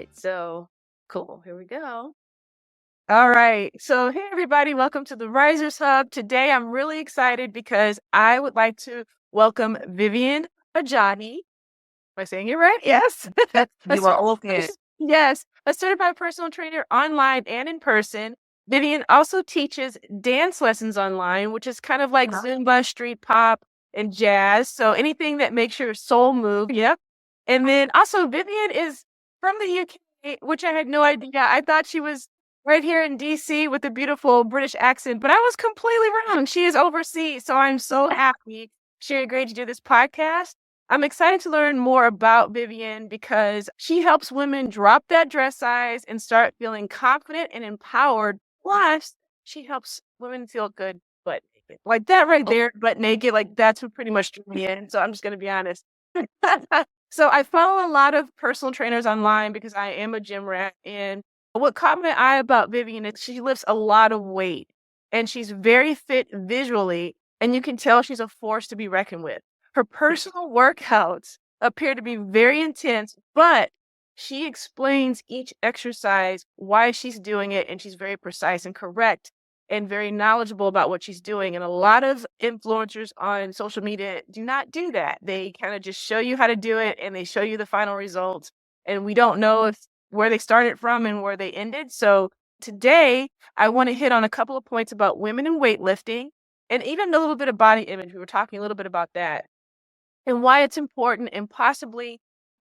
right, so cool. Here we go. All right. So, hey, everybody, welcome to the Risers Hub. Today, I'm really excited because I would like to welcome Vivian Ajayi. Am I saying it right? Yes. You are all good. Yes, a certified personal trainer online and in person. Vivian also teaches dance lessons online, which is kind of like Zumba, street pop, and jazz. So anything that makes your soul move. Yep. And then also, Vivian is from the UK, which I had no idea. I thought she was right here in DC with a beautiful British accent, but I was completely wrong. She is overseas. So I'm so happy she agreed to do this podcast. I'm excited to learn more about Vivian because she helps women drop that dress size and start feeling confident and empowered. Plus, she helps women feel good but naked. Like that right there, but naked, like that's what pretty much drew me in. So I'm just going to be honest. So I follow a lot of personal trainers online because I am a gym rat. And what caught my eye about Vivian is she lifts a lot of weight and she's very fit visually. And you can tell she's a force to be reckoned with. Her personal workouts appear to be very intense, but she explains each exercise, why she's doing it, and she's very precise and correct and very knowledgeable about what she's doing. And a lot of influencers on social media do not do that. They kind of just show you how to do it and they show you the final results. And we don't know if where they started from and where they ended. So today I want to hit on a couple of points about women in weightlifting and even a little bit of body image. We were talking a little bit about that and why it's important and possibly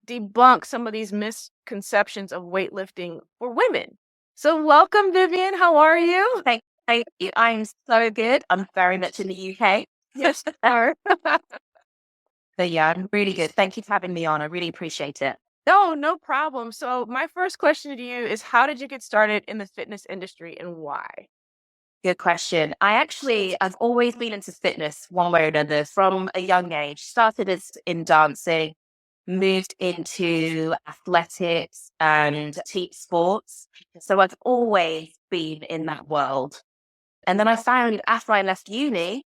debunk some of these misconceptions of weightlifting for women. So welcome, Vivian. How are you? Thank you. I'm so good. I'm very much in the UK. Yes, you are. But yeah, I'm really good. Thank you for having me on. I really appreciate it. No problem. So my first question to you is how did you get started in the fitness industry and why? Good question. I've always been into fitness one way or another from a young age. Started as in dancing, moved into athletics and team sports. So I've always been in that world. And then I found after I left uni,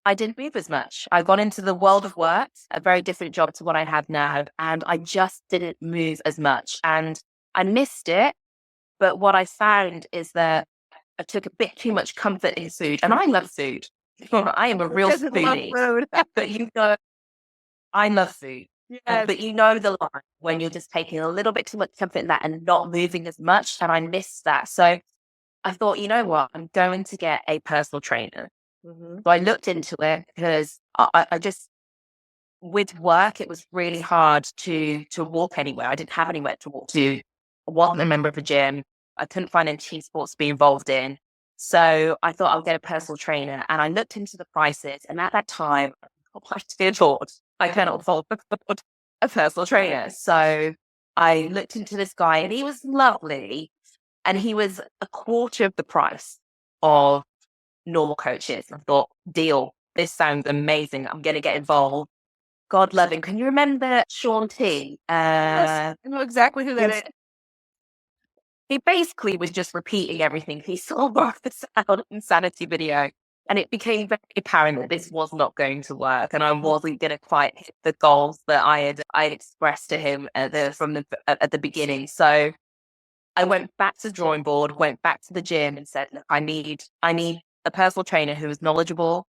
I didn't move as much. I got into the world of work, a very different job to what I have now, and I just didn't move as much. And I missed it. But what I found is that I took a bit too much comfort in food, and I love food. I am a real Doesn't love foodie, food. but I love food. Yes. But you know the line when you're just taking a little bit too much comfort in that and not moving as much, and I missed that. So I thought, you know what, I'm going to get a personal trainer. Mm-hmm. So I looked into it because I just, with work, it was really hard to walk anywhere. I didn't have anywhere to walk to. I wasn't a member of a gym. I couldn't find any team sports to be involved in. So I thought I'll get a personal trainer. And I looked into the prices. And at that time, I could afford. I cannot afford a personal trainer. So I looked into this guy and he was lovely. And he was a quarter of the price of normal coaches. I thought, deal. This sounds amazing. I'm going to get involved. God love him. Can you remember Sean T? Yes, I know exactly who that is. He basically was just repeating everything he saw off the Sound Insanity video. And it became very apparent that this was not going to work. And I wasn't going to quite hit the goals that I expressed to him at the beginning. So I went back to the drawing board, went back to the gym and said, look, I need a personal trainer who is knowledgeable.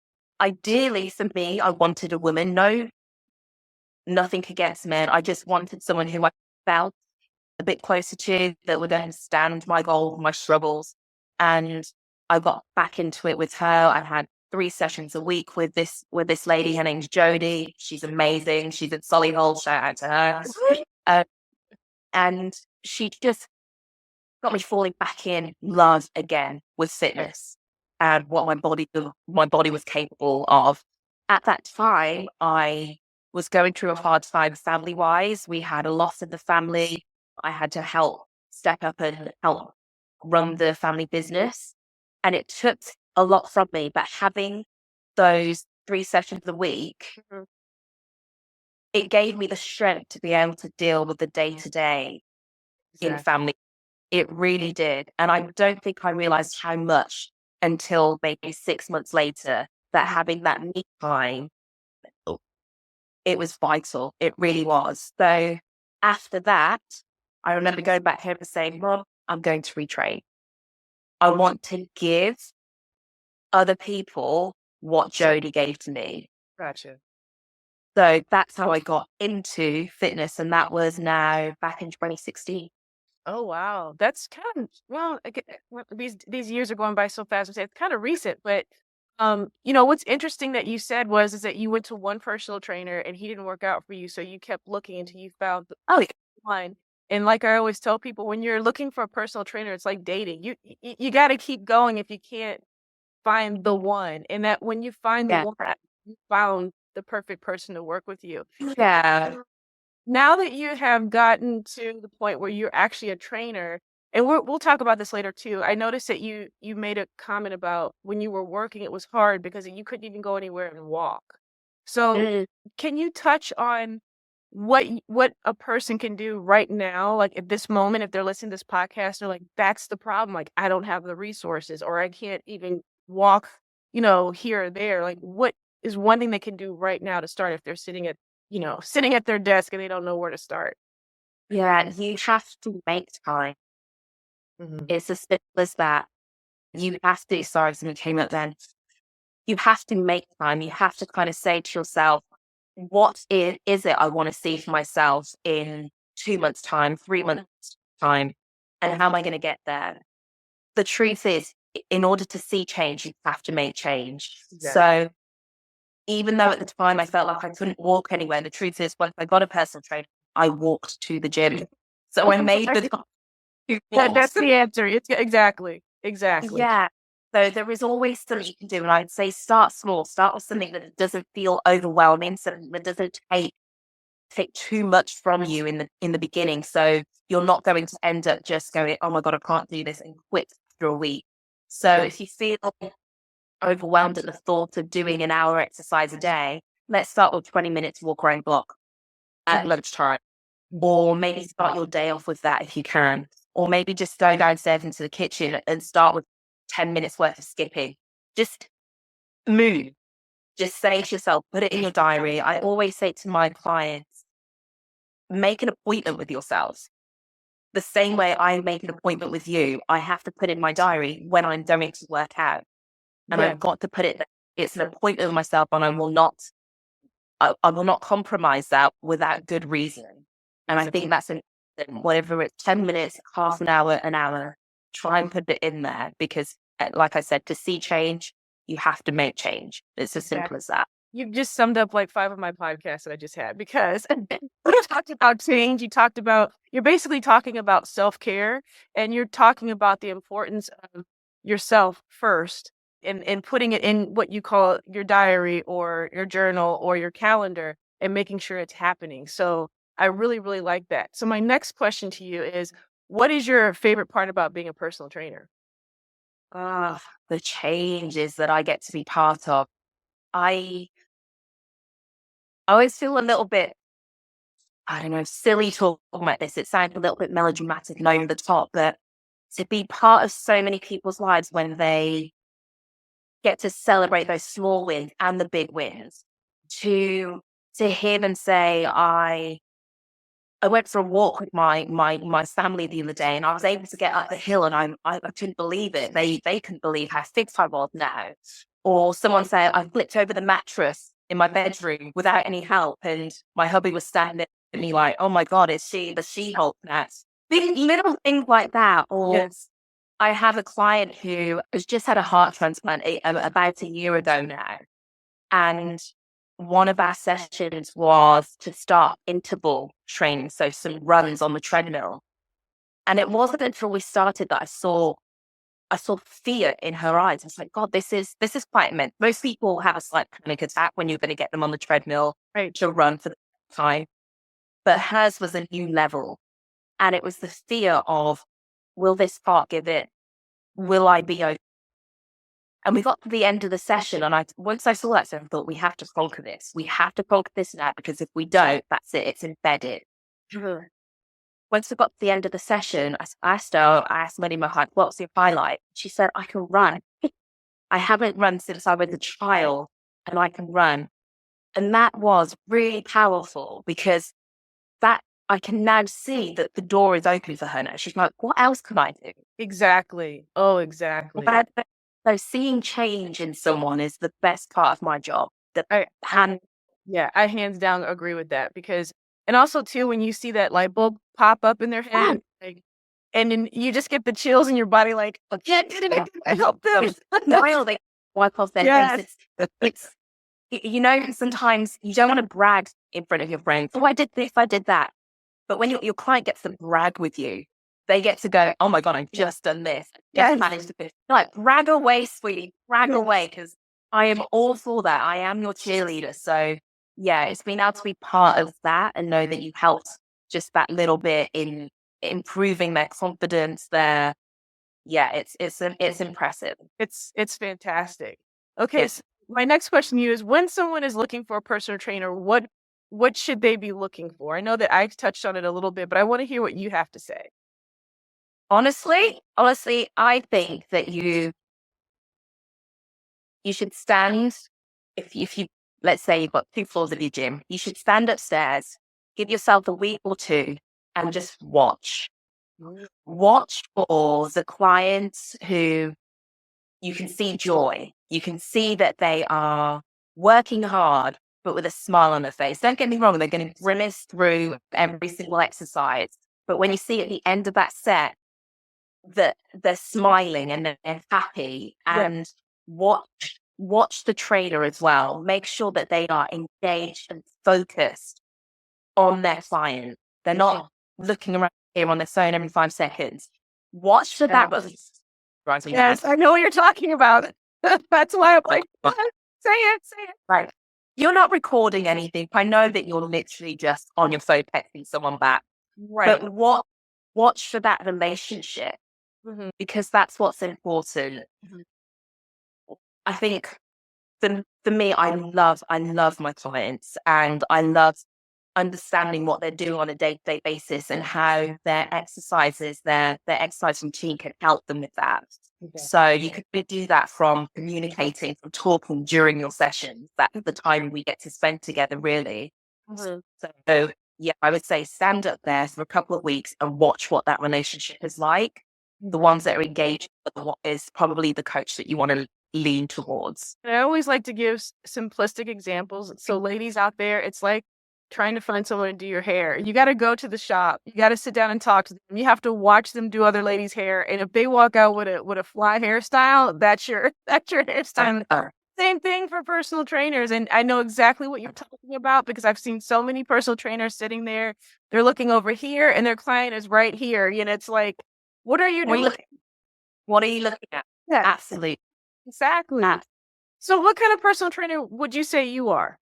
Ideally for me, I wanted a woman. Nothing against men. I just wanted someone who I felt a bit closer to, that would understand my goals, my struggles. And I got back into it with her. I had 3 sessions a week with this lady. Her name's Jodie. She's amazing. She's in Solihull. Shout out to her. And she just got me falling back in love again with fitness and what my body was capable of. At that time, I was going through a hard time family-wise. We had a loss in the family. I had to help step up and help run the family business. And it took a lot from me, but having those 3 sessions a week, it gave me the strength to be able to deal with the day-to-day in family. It really did. And I don't think I realized how much until maybe 6 months later that having that me time, it was vital. It really was. So after that, I remember going back home and saying, Mom, I'm going to retrain. I want to give other people what Jodie gave to me. Gotcha. So that's how I got into fitness. And that was now back in 2016. Oh, wow. That's kind of, these years are going by so fast. It's kind of recent, but what's interesting that you said is that you went to one personal trainer and he didn't work out for you, so you kept looking until you found the Oh, yeah. one. And like I always tell people, when you're looking for a personal trainer, it's like dating. You got to keep going if you can't find the one. And that when you find the Yeah. one, you found the perfect person to work with you. Yeah. Now that you have gotten to the point where you're actually a trainer, and we'll talk about this later too. I noticed that you made a comment about when you were working, it was hard because you couldn't even go anywhere and walk. So, Mm. can you touch on what a person can do right now, like at this moment, if they're listening to this podcast, they're like, "That's the problem. Like, I don't have the resources, or I can't even walk, here or there." Like, what is one thing they can do right now to start if they're sitting at their desk and they don't know where to start? Yeah. You have to make time. Mhm. It's as simple as that. You have to, sorry, something came up then. You have to make time. You have to kind of say to yourself, what is it I want to see for myself in 2 months' time, 3 months' time, and how am I going to get there? The truth is, in order to see change, you have to make change. Exactly. So even though at the time I felt like I couldn't walk anywhere, the truth is, once I got a personal trainer, I walked to the gym. So I made the That's the answer. It's exactly. Yeah. So there is always something you can do. And I'd say start small, start with something that doesn't feel overwhelming, something that doesn't take too much from you in the beginning. So you're not going to end up just going, oh my God, I can't do this, and quit after a week. So if you feel overwhelmed at the thought of doing an hour exercise a day, let's start with 20 minutes walk around block at lunchtime. Or maybe start your day off with that if you can. Or maybe just go downstairs into the kitchen and start with 10 minutes worth of skipping. Just move. Just say to yourself, put it in your diary. I always say to my clients, make an appointment with yourselves. The same way I make an appointment with you, I have to put in my diary when I'm going to work out. And Yeah. I've got to put it there. It's an appointment with myself, and I will not compromise that without good reason. And I think that's important. Whatever it's 10 minutes, half an hour, try and put it in there because, like I said, to see change, you have to make change. It's as simple as that. You've just summed up like 5 of my podcasts that I just had because you talked about change. You're basically talking about self-care, and you're talking about the importance of yourself first and putting it in what you call your diary or your journal or your calendar and making sure it's happening. So I really, really like that. So my next question to you is, what is your favorite part about being a personal trainer? Ah, the changes that I get to be part of. I always feel a little bit, I don't know, silly talking about this. It sounds a little bit melodramatic and over the top, but to be part of so many people's lives when they get to celebrate those small wins and the big wins, to hear them say, I went for a walk with my family the other day, and I was able to get up the hill, and I couldn't believe it. They couldn't believe how fit I was now. Or someone said I flipped over the mattress in my bedroom without any help, and my hubby was standing at me like, "Oh my God, it's the She-Hulk now." Big little things like that. Or Yes. I have a client who has just had a heart transplant about a year ago now, and one of our sessions was to start interval training, so some runs on the treadmill. And it wasn't until we started that I saw fear in her eyes. I was like, God, this is quite immense. Most people have a slight panic attack when you're going to get them on the treadmill Right. to run for the time. But hers was a new level. And it was the fear of, will this part give in? Will I be okay? And we got to the end of the session, and once I saw that, so I thought, we have to conquer this. We have to conquer this now, because if we don't, that's it. It's embedded. Once we got to the end of the session, I asked Melly, my heart, what's your highlight? She said, I can run. I haven't run since I was a child, and I can run. And that was really powerful, because that I can now see that the door is open for her now. She's like, what else can I do? Exactly. Oh, exactly. So seeing change in someone is the best part of my job. The I hand, Yeah, I hands down agree with that because and also too, when you see that light bulb pop up in their head, like, and then you just get the chills in your body, like, "Okay, I help them." smile, they wipe off their Yes. faces. It's, sometimes you don't want to brag in front of your friends. Oh, I did this, I did that. But when your client gets to brag with you, they get to go, oh my God, I've just done this. Just Yes. managed to finish. Like, brag away, sweetie, brag away, because I am all for that. I am your cheerleader. So yeah, it's been able to be part of that and know that you helped just that little bit in improving their confidence, yeah, it's impressive. It's fantastic. Okay, It's so my next question to you is when someone is looking for a personal trainer, what should they be looking for? I know that I touched on it a little bit, but I want to hear what you have to say. honestly, I think that you should stand if you let's say you've got 2 floors of your gym, you should stand upstairs, give yourself a week or two, and just watch. Watch for the clients who you can see joy. You can see that they are working hard, but with a smile on their face. Don't get me wrong, they're going to grimace through every single exercise. But when you see at the end of that set that they're smiling and they're happy, Yeah. and watch the trainer as well. Make sure that they are engaged and focused on their client. They're not looking around here on their phone every 5 seconds. Watch for that. Yes, I know what you're talking about. That's why I'm like, say it, say it. Right. You're not recording anything. I know that you're literally just on your phone texting someone back. Right. But watch for that relationship Mhm. because that's what's important. I think for me, I love my clients and I love understanding what they're doing on a day-to-day basis and how their exercise routine can help them with that. Okay. So you could do that from communicating, from talking during your sessions. That's the time we get to spend together, really. Mhm. So yeah, I would say stand up there for a couple of weeks and watch what that relationship is like. The ones that are engaged are what is probably the coach that you want to lean towards. And I always like to give simplistic examples. So, ladies out there, it's like trying to find someone to do your hair. You got to go to the shop. You got to sit down and talk to them. You have to watch them do other ladies' hair. And if they walk out with a fly hairstyle, that's your that's your hairstyle. Same thing for personal trainers. And I know exactly what you're talking about because I've seen so many personal trainers sitting there. They're looking over here, and their client is right here. And it's like, what are you What are you doing? looking, what are you looking at? Yeah, Absolutely. exactly. So, what kind of personal trainer would you say you are?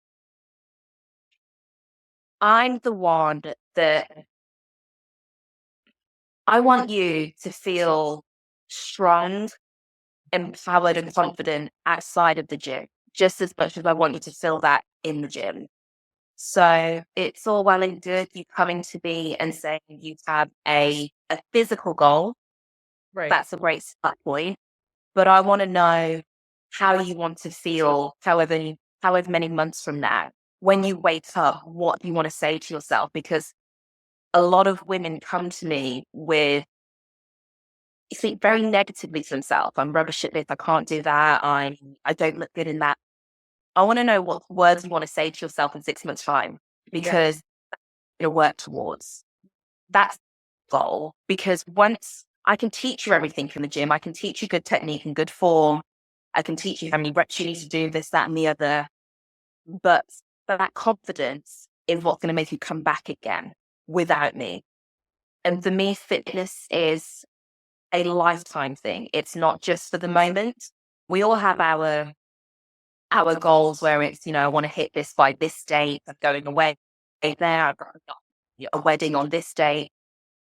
I'm the one that I want you to feel strong, empowered, and confident outside of the gym, just as much as I want you to feel that in the gym. So it's all well and good you coming to me and saying you have a physical goal. Right. That's a great start point. But I want to know how you want to feel however many months from now. When you wake up, what do you want to say to yourself? Because a lot of women come to me with speak very negatively to themselves. I'm rubbish at this. I can't do that. I don't look good in that. I want to know what words you want to say to yourself in 6 months' time because you'll work towards. That's the goal. Because once I can teach you everything from the gym, I can teach you good technique and good form. I can teach you how many reps you need to do this, that, and the other. But that confidence is what's going to make you come back again without me. And for me, fitness is a lifetime thing. It's not just for the moment. We all have our goals where it's, I want to hit this by this date. I'm going away there. I've got a wedding on this date.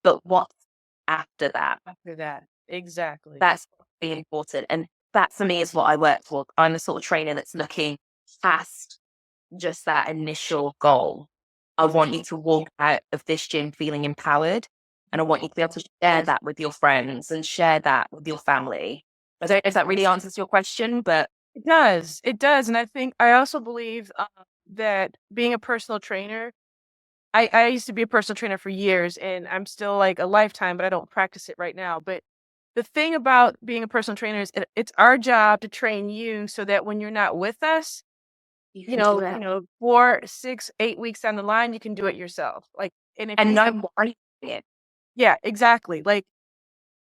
But what's after that? After that. Exactly. That's really important. And that for me is what I work for. I'm the sort of trainer that's looking past just that initial goal. I want you to walk out of this gym feeling empowered. And I want you to be able to share that with your friends and share that with your family. I don't know if that really answers your question, but It does. It does. And I think I also believe that being a personal trainer, I used to be a personal trainer for years, and I'm still like a lifetime, but I don't practice it right now. But the thing about being a personal trainer is it's our job to train you so that when you're not with us, you know, 4, 6, 8 weeks down the line, you can do it yourself. Like, and if And you, no worry. It. yeah, exactly. Like,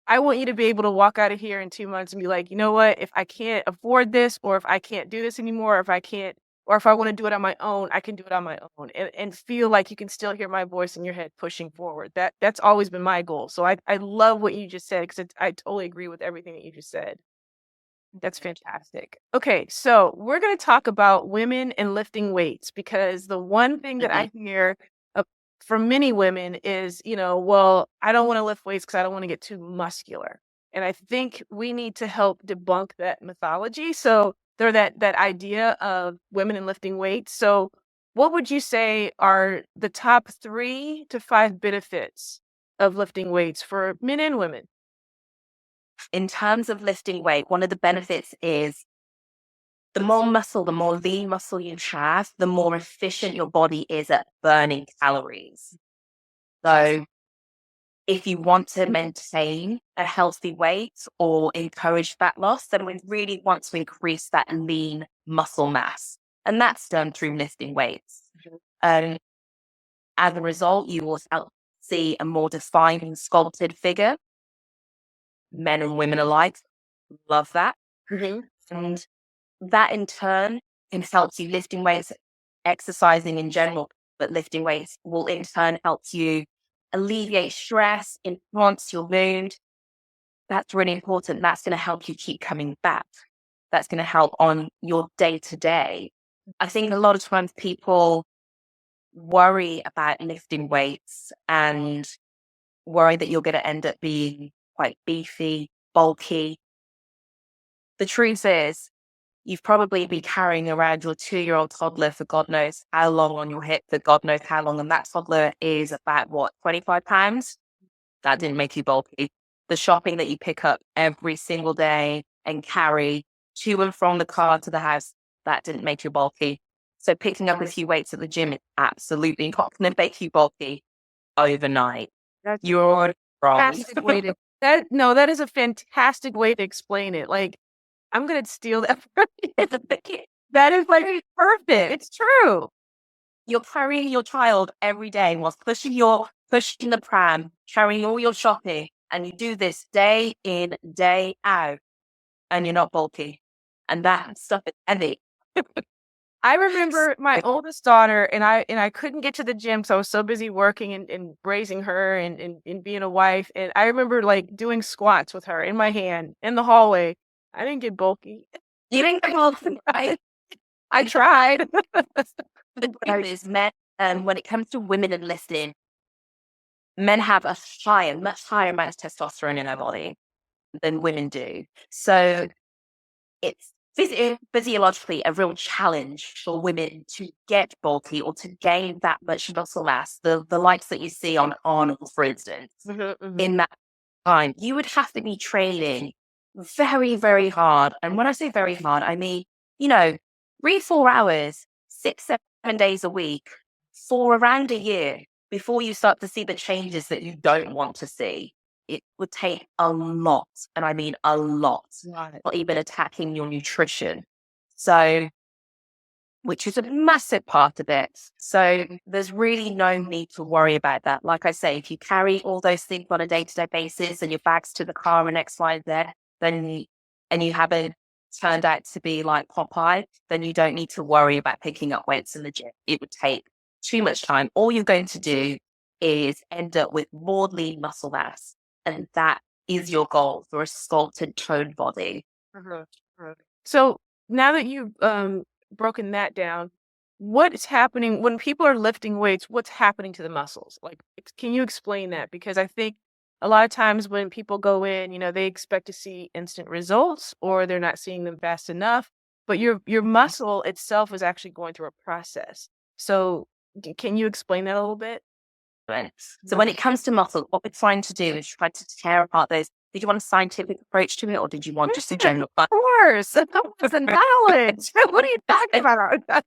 I want you to be able to walk out of here in 2 months and be like, you know what? If I can't afford this, or if I can't do this anymore, or if I can't, or if I want to do it on my own, I can do it on my own, and feel like you can still hear my voice in your head pushing forward. That's always been my goal. So I love what you just said, because I totally agree with everything that you just said. That's fantastic. Okay, so we're going to talk about women and lifting weights, because the one thing that I hear uh, from many women is, well, I don't want to lift weights because I don't want to get too muscular. And I think we need to help debunk that mythology. So there that idea of women and lifting weights. So what would you say are the top 3 to 5 benefits of lifting weights for men and women? In terms of lifting weight, one of the benefits is the more lean muscle you have, the more efficient your body is at burning calories. So if you want to maintain a healthy weight or encourage fat loss, then we really want to increase that lean muscle mass. And that's done through lifting weights. As a result, you will see a more defined and sculpted figure. Men and women alike love that. And that in turn can help you lifting weights, exercising in general, but lifting weights will in turn help you alleviate stress, enhance your mood. That's really important. That's going to help you keep coming back. That's going to help on your day to day. I think a lot of times people worry about lifting weights and worry that you're going to end up being quite beefy, bulky. The truth is, you've probably been carrying around your 2-year-old toddler for God knows how long on your hip, for God knows how long. And that toddler is about, what, 25 pounds? That didn't make you bulky. The shopping that you pick up every single day and carry to and from the car to the house, that didn't make you bulky. So picking up a few weights at the gym is absolutely not going to make you bulky overnight. That's You're wrong. fantastic way to that is a fantastic way to explain it. Like, I'm gonna steal that from you. That is like perfect. It's true. You're carrying your child every day whilst pushing the pram, carrying all your shopping, and you do this day in, day out, and you're not bulky. And that stuff is heavy. I remember my oldest daughter, and I couldn't get to the gym, so I was so busy working and raising her and being a wife. And I remember like doing squats with her in my hand in the hallway. I didn't get bulky. You didn't get bulky, right? I tried. The truth is, men, when it comes to women and lifting, men have a much higher amount of testosterone in their body than women do. So it's physiologically a real challenge for women to get bulky or to gain that much muscle mass. The likes that you see on Arnold, for instance, in that time, you would have to be training very, very hard. And when I say very hard, I mean, 3-4 hours, 6-7 days a week for around a year before you start to see the changes that you don't want to see. It would take a lot, and I mean a lot, for even attacking your nutrition. So, which is a massive part of it. So there's really no need to worry about that. Like I say, if you carry all those things on a day-to-day basis and your bags to the car and X, Y, Z, and you haven't turned out to be like Popeye, then you don't need to worry about picking up weights in the gym. It would take too much time. All you're going to do is end up with more lean muscle mass. And that is your goal for a sculpted, toned body. So now that you've broken that down, what is happening when people are lifting weights? What's happening to the muscles? Like, can you explain that? Because I think a lot of times when people go in, they expect to see instant results, or they're not seeing them fast enough. But your muscle itself is actually going through a process. So can you explain that a little bit? So when it comes to muscle, what we're trying to do is try to tear apart those. Did you want a scientific approach to it, or did you want just a general fun? Of course, that was the knowledge. What are you talking about?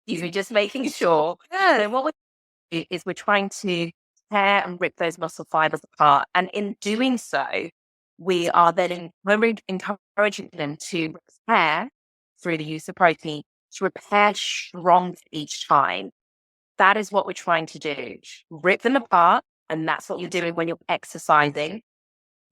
You're just making sure. Yeah. So what we're is we're trying to tear and rip those muscle fibers apart. And in doing so, we are then encouraging them to repair through the use of protein, to repair stronger each time. That is what we're trying to do. Rip them apart. And that's what you're doing when you're exercising.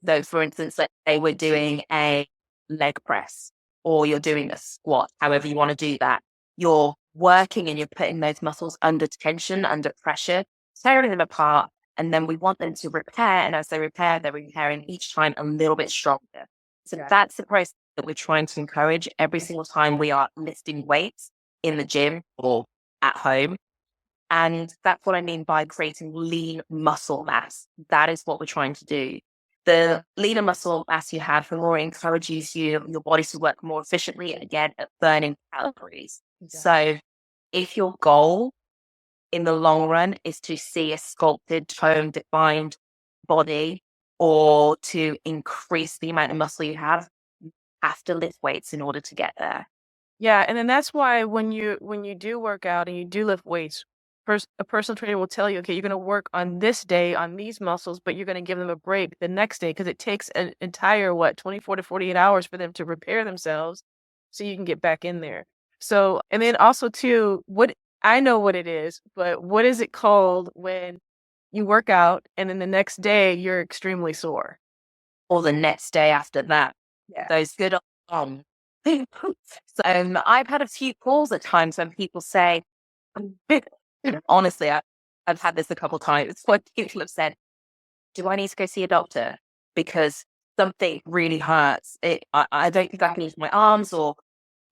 So, for instance, let's say we're doing a leg press or you're doing a squat, however you want to do that. You're working and you're putting those muscles under tension, under pressure, tearing them apart. And then we want them to repair. And as they repair, they're repairing each time a little bit stronger. So that's the process that we're trying to encourage every single time we are lifting weights in the gym or at home. And that's what I mean by creating lean muscle mass. That is what we're trying to do. The leaner muscle mass you have, the more it encourages your body to work more efficiently, again, at burning calories. So if your goal in the long run is to see a sculpted, toned, defined body or to increase the amount of muscle you have to lift weights in order to get there. Yeah, and then that's why when you do work out and you do lift weights, a personal trainer will tell you, okay, you're going to work on this day on these muscles, but you're going to give them a break the next day because it takes an entire 24 to 48 hours for them to repair themselves, so you can get back in there. So, and then also too, what I know what it is, but what is it called when you work out and then the next day you're extremely sore? Or the next day after that. Yeah. Those good on. So I've had a few calls at times when people say, honestly, I've had this a couple of times when people have said, do I need to go see a doctor because something really hurts? I don't think I can use my arms or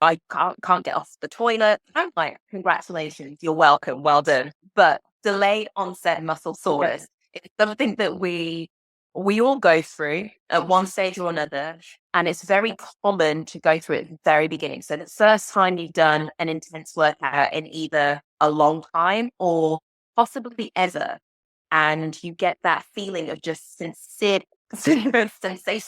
I can't get off the toilet. I'm like, congratulations, you're welcome, well done. But delayed onset muscle soreness is something that we all go through at one stage or another. And it's very common to go through it at the very beginning. So the first time you've done an intense workout in either a long time or possibly ever, and you get that feeling of just sensational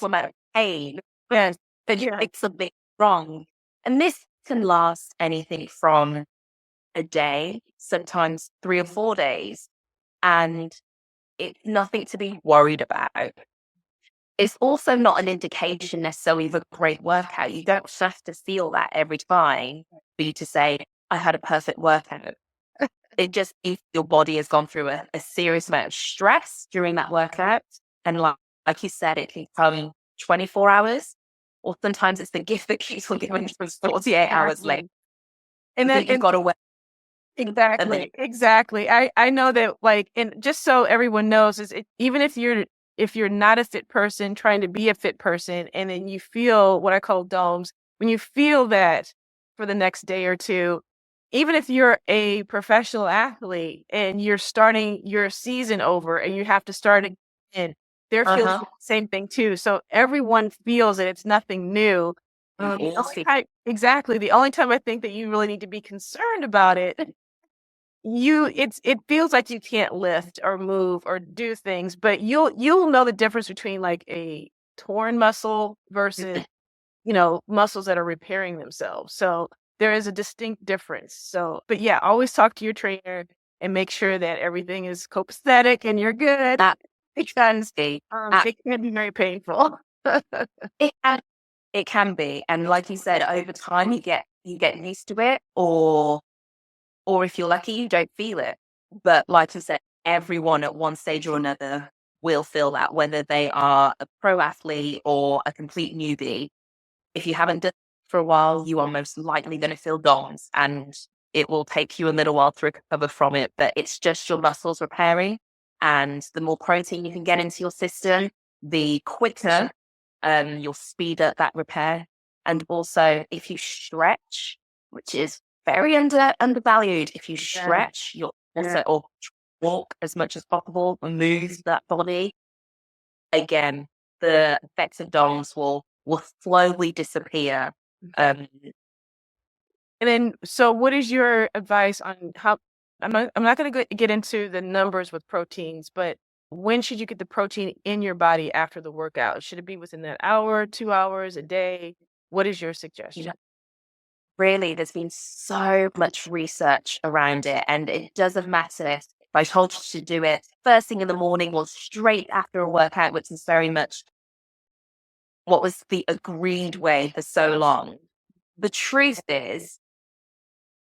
amount of pain, and you think something wrong. And this can last anything from a day, sometimes 3 or 4 days. And it's nothing to be worried about. It's also not an indication necessarily of a great workout. You don't have to feel that every time for you to say, I had a perfect workout. It just means your body has gone through a serious amount of stress during that workout. And like you said, it can come 24 hours, or sometimes it's the gift that keeps on giving from 48 hours later. And then you've got to wait. Exactly. I know that, like, and just so everyone knows, even if you're not a fit person trying to be a fit person, and then you feel what I call DOMS, when you feel that for the next day or two, even if you're a professional athlete and you're starting your season over and you have to start again, they're feeling the same thing too. So everyone feels it. It's nothing new. Exactly. The only time I think that you really need to be concerned about it, it feels like you can't lift or move or do things, but you'll know the difference between like a torn muscle versus muscles that are repairing themselves. So there is a distinct difference. So, but yeah, always talk to your trainer and make sure that everything is copacetic and you're good. Because it can be very painful. It can be, and like you said, over time you get used to it, or if you're lucky, you don't feel it. But like I said, everyone at one stage or another will feel that, whether they are a pro athlete or a complete newbie. If you haven't done it for a while, you are most likely going to feel DOMS, and it will take you a little while to recover from it. But it's just your muscles repairing, and the more protein you can get into your system, the quicker you'll speed up that repair. And also, if you stretch, which is very undervalued, if you stretch, you'll also or walk as much as possible and move that body. Again, the effects of DOMS will slowly disappear. And then, so what is your advice on how? I'm not going to get into the numbers with proteins, but when should you get the protein in your body after the workout? Should it be within that hour, 2 hours, a day? What is your suggestion? Really, there's been so much research around it, and it doesn't matter If I told you to do it first thing in the morning or straight after a workout, which is very much what was the agreed way for so long, the truth is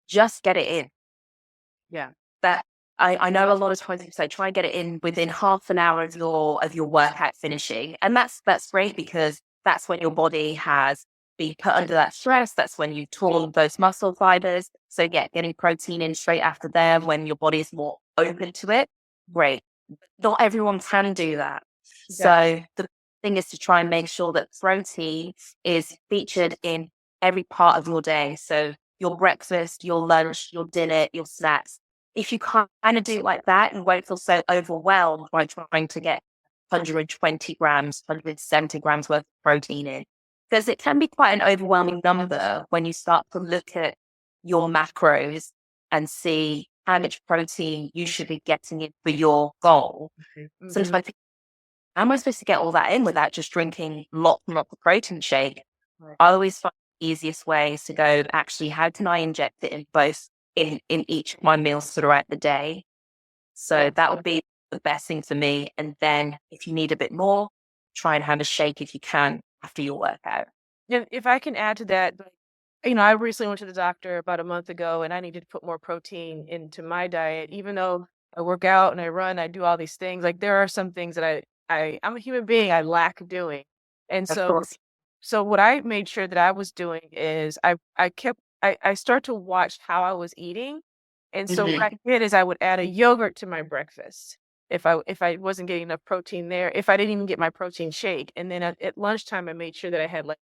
just get it in. Yeah. That I know a lot of times people say try and get it in within half an hour of your workout finishing. And that's great because that's when your body has been put under that stress. That's when you've torn those muscle fibers. So yeah, getting protein in straight after there when your body is more open to it. Great. Not everyone can do that. So the thing is to try and make sure that protein is featured in every part of your day. So your breakfast, your lunch, your dinner, your snacks. If you kind of do it like that, you won't feel so overwhelmed by trying to get 120 grams, 170 grams worth of protein in. Because it can be quite an overwhelming number when you start to look at your macros and see how much protein you should be getting in for your goal. Sometimes I think, how am I supposed to get all that in without just drinking lots and lots of protein shake? I always find the easiest way is to go, actually, how can I inject it in both in each of my meals throughout the day? So that would be the best thing for me. And then if you need a bit more, try and have a shake if you can after your workout. And if I can add to that, like, I recently went to the doctor about a month ago and I needed to put more protein into my diet. Even though I work out and I run, I do all these things. Like there are some things that I'm a human being, I lack doing. And Of so course. so what I made sure that I was doing is I start to watch how I was eating. And so what I did is I would add a yogurt to my breakfast if I wasn't getting enough protein there, if I didn't even get my protein shake. And then at lunchtime I made sure that I had like,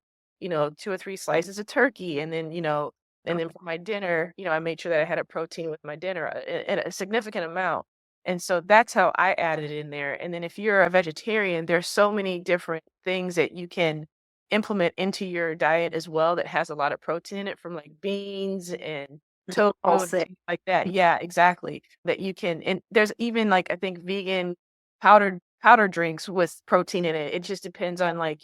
2 or 3 slices of turkey. And then, and then for my dinner, I made sure that I had a protein with my dinner in a significant amount. And so that's how I added it in there. And then if you're a vegetarian, there's so many different things that you can implement into your diet as well that has a lot of protein in it, from like beans and tofu and Also, things like that. Yeah, exactly. That you can, and there's even like I think vegan powdered drinks with protein in it. It just depends on like,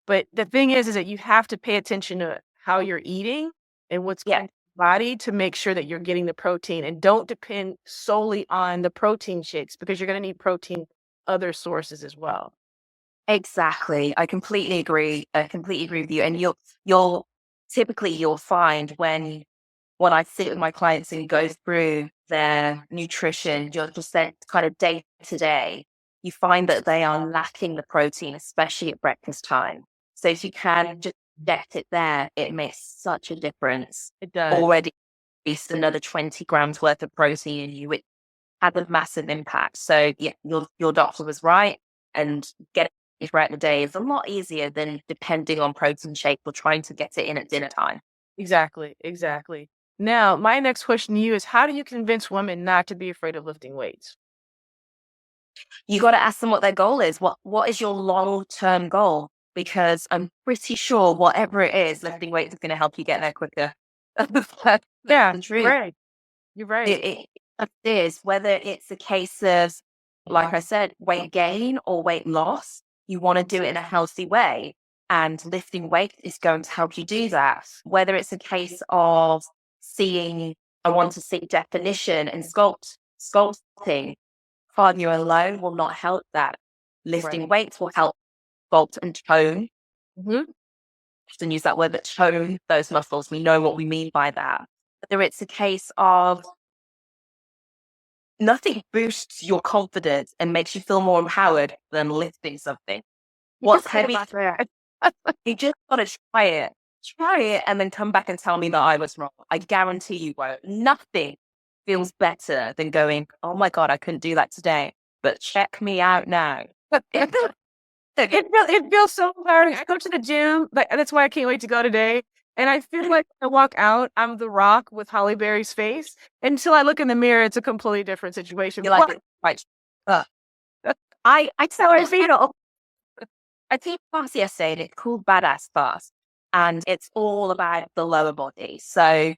but the thing is that you have to pay attention to how you're eating and what's yeah, going to your body to make sure that you're getting the protein, and don't depend solely on the protein shakes because you're going to need protein other sources as well. exactly. I completely agree. I completely agree with you. And you'll typically you'll find when I sit with my clients and go through their nutrition, just their kind of day to day, you find that they are lacking the protein, especially at breakfast time. So if you can just get it there, it makes such a difference. It does. Already, at least another 20 grams worth of protein in you, it had a massive impact. So yeah, your doctor was right, and getting it throughout the day is a lot easier than depending on protein shake or trying to get it in at dinner time. Exactly, exactly. Now, my next question to you is, how do you convince women not to be afraid of lifting weights? You got to ask them what their goal is. What is your long term goal? Because I'm pretty sure whatever it is, lifting weights is going to help you get there quicker. That's Yeah, the you're truth. right. You're right. It is whether it's a case of, like I said, weight gain or weight loss. You want to do it in a healthy way, and lifting weight is going to help you do that. Whether it's a case of seeing, I want to see definition and sculpting. Cardio alone will not help that. Right. Lifting weights will help sculpt and tone. Hmm. Often use that word, but tone those muscles. We know what we mean by that. Whether it's a case of nothing boosts your confidence and makes you feel more empowered than lifting something. What's heavy? You just gotta try it, and then come back and tell me that I was wrong. I guarantee you won't. Nothing feels better than going, oh my God, I couldn't do that today, but check me out now. It feels so empowering. I go to the gym, like that's why I can't wait to go today. And I feel like when I walk out, I'm the Rock with Holly Berry's face. Until I look in the mirror, it's a completely different situation. You're like, right. Uh, I tell her, I teach class yesterday and it's called Badass Class. And it's all about the lower body. So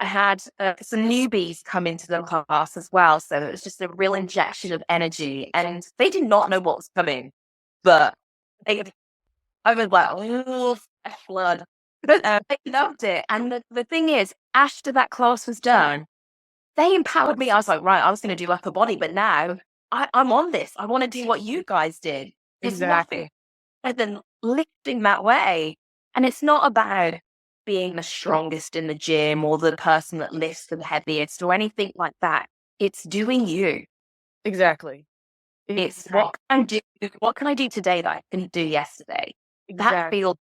I had some newbies come into the class as well. So it was just a real injection of energy. And they did not know what was coming. But I was like, oh, fresh blood. They loved it. And the thing is, after that class was done, they empowered me. I was like, right, I was going to do upper body, but now I'm on this. I want to do what you guys did. There's nothing Exactly. better than lifting that way. And it's not about being the strongest in the gym or the person that lifts the heaviest or anything like that. It's doing you. Exactly. It's Exactly. what can I do today that I couldn't do yesterday? That Exactly. feels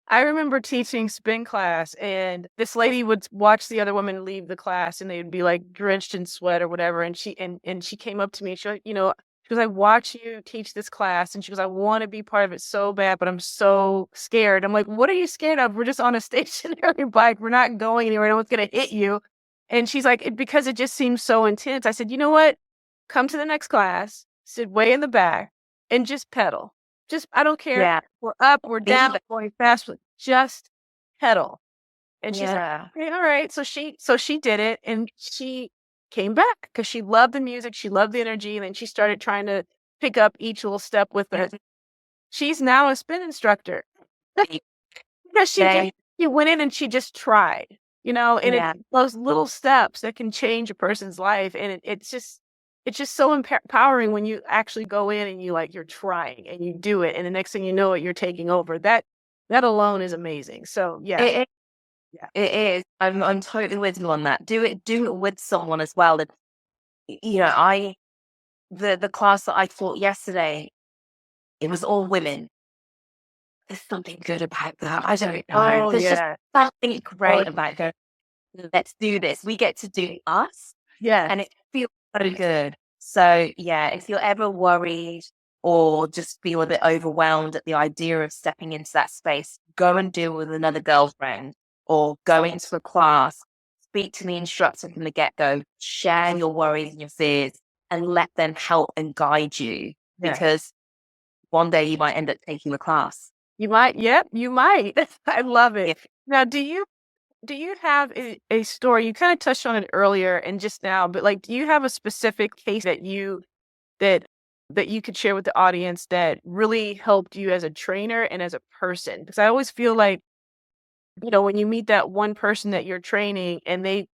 I remember teaching spin class, and this lady would watch the other women leave the class, and they'd be like drenched in sweat or whatever. And she came up to me. She, she goes, "I watch you teach this class," and she goes, "I want to be part of it so bad, but I'm so scared." I'm like, "What are you scared of? We're just on a stationary bike. We're not going anywhere. No one's gonna hit you." And she's like, "Because it just seems so intense." I said, "You know what? Come to the next class, sit way in the back, and just pedal. Just I don't care. yeah, We're up, we're down, be going fast, but just pedal." And she's like, yeah. "Okay, all right." So she did it, and she came back because she loved the music, she loved the energy, and then she started trying to pick up each little step with it. She's now a spin instructor because They, she went in and she just tried, and it's yeah. those little steps that can change a person's life, and it's just so empowering when you actually go in and you're trying and you do it, and the next thing you know it, you're taking over. That alone is amazing. So yes, It, yeah. it is. I'm totally with you on that. Do it with someone as well. And I the class that I taught yesterday, it was all women. There's something good about that. I don't know. Oh There's just yeah. something Oh great about going, let's do this. We get to do us yes. and it feels so good. So yeah, if you're ever worried or just feel a bit overwhelmed at the idea of stepping into that space, go and do it with another girlfriend or go into a class, speak to the instructor from the get-go, share your worries and your fears and let them help and guide you Yeah. because one day you might end up taking the class. You might. Yep, you might. I love it. If Now, do you have a story? You kind of touched on it earlier and just now, but like, do you have a specific case that that you could share with the audience that really helped you as a trainer and as a person? Because I always feel like, when you meet that one person that you're training and they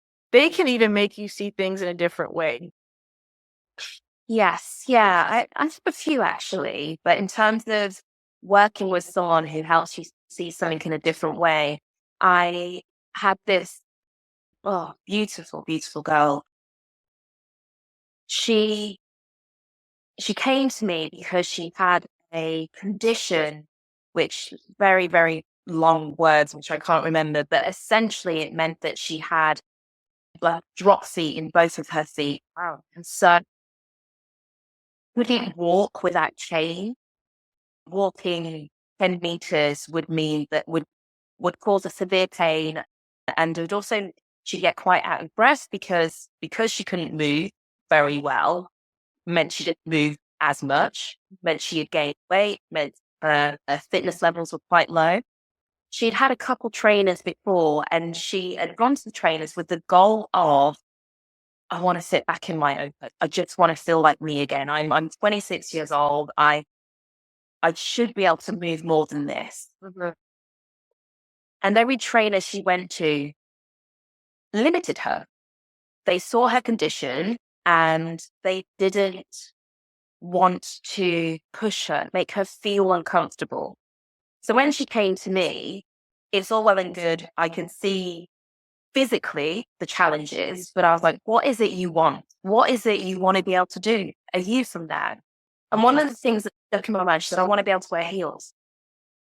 can even make you see things in a different way. Yes, yeah, I have a few actually, but in terms of working with someone who helps you see something in a different way, I had this beautiful, beautiful girl. She she came to me because she had a condition, which very, very long words, which I can't remember, but essentially it meant that she had a dropsy in both of her feet. Wow. And so couldn't walk without chain. Walking 10 meters would mean that would cause a severe pain and would also she'd get quite out of breath because she couldn't move very well, meant she didn't move as much, meant she had gained weight, meant her fitness levels were quite low. She'd had a couple trainers before and she had gone to the trainers with the goal of I want to sit back in my own bed. I just want to feel like me again. I'm 26 years old. I should be able to move more than this. Mhm. And every trainer she went to limited her. They saw her condition and they didn't want to push her, make her feel uncomfortable. So when she came to me, it's all well and good. I can see physically the challenges, but I was like, what is it you want? What is it you want to be able to do a year from now? And one of the things that stuck in my mind, she said, I want to be able to wear heels.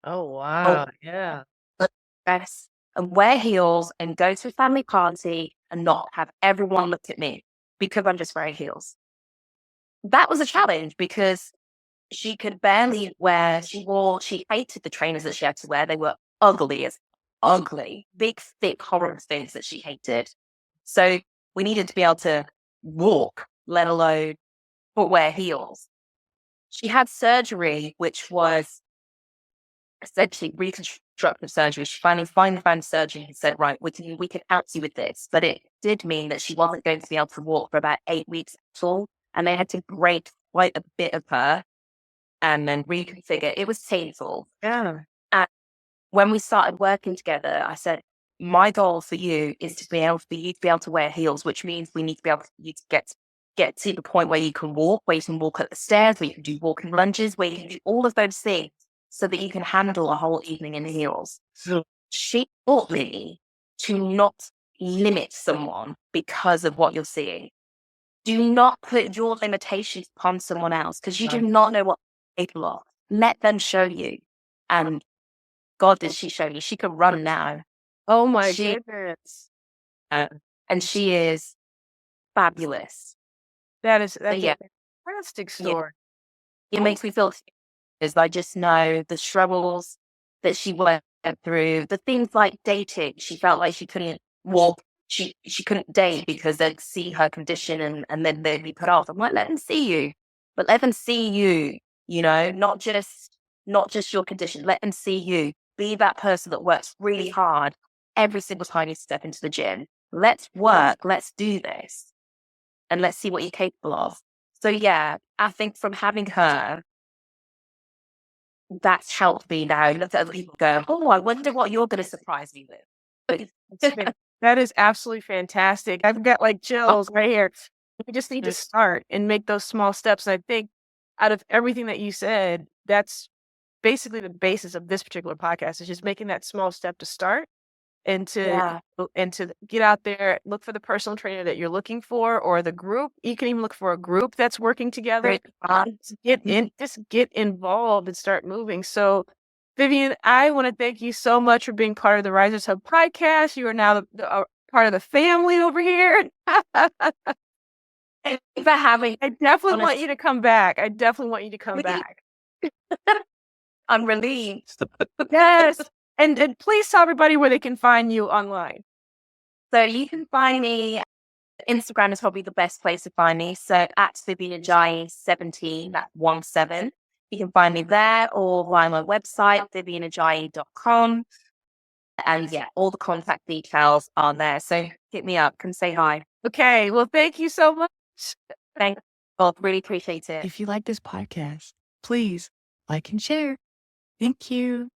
Oh Oh, wow. Yeah. yes. And wear heels and go to a family party and not have everyone look at me because I'm just wearing heels. That was a challenge because she could barely wear, she hated the trainers that she had to wear. They were ugly as ugly, big, thick, horrible things that she hated. So we needed to be able to walk, let alone wear heels. She had surgery, which was essentially reconstructive surgery. She finally found a surgeon who said, right, we can help you with this. But it did mean that she wasn't going to be able to walk for about 8 weeks at all. And they had to break quite a bit of her and then reconfigure. It was painful. Yeah. And when we started working together, I said, my goal for you is to be able to wear heels, which means we need to be able to get to the point where you can walk up the stairs, where you can do walking lunges, where you can do all of those things so that you can handle a whole evening in heels. So she taught me to not limit someone because of what you're seeing. Do not put your limitations upon someone else because you do not know what they're capable of. Let them show you. And God, did she show me? She can run now. Oh my goodness. And she is fabulous. That's But yeah, a fantastic story. it makes me feel because I just know the struggles that she went through, the things like dating. She felt like she couldn't walk, she couldn't date because they'd see her condition and then they'd be put off. I'm like, let them see you, but let them see you, not just your condition. Let them see you. Be that person that works really hard every single time you step into the gym. Let's work, let's do this, and let's see what you're capable of. So yeah, I think from having her, that's helped me now. Look at other people go, oh, I wonder what you're going to surprise me with. That is absolutely fantastic. I've got like chills right here. We just need to start and make those small steps. And I think out of everything that you said, that's basically the basis of this particular podcast is just making that small step to start and to get out there, look for the personal trainer that you're looking for or the group. You can even look for a group that's working together. Just get involved and start moving. So Vivian, I want to thank you so much for being part of the Risers Hub podcast. You are now part of the family over here. Thank you for having. I definitely want you to come back. I'm relieved. Yes. And please tell everybody where they can find you online. So you can find me. Instagram is probably the best place to find me. So at Vivian Ajayi 17, that's 17. You can find me there or via my website, vivianajayi.com. And yeah, all the contact details are there. So hit me up, come say hi. Okay. Well, thank you so much. Thanks. Well, really appreciate it. If you like this podcast, please like and share. Thank you.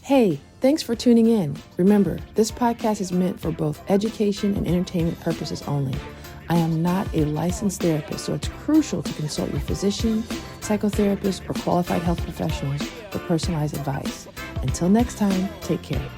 Hey, thanks for tuning in. Remember, this podcast is meant for both education and entertainment purposes only. I am not a licensed therapist, so it's crucial to consult your physician, psychotherapist, or qualified health professionals for personalized advice. Until next time, take care.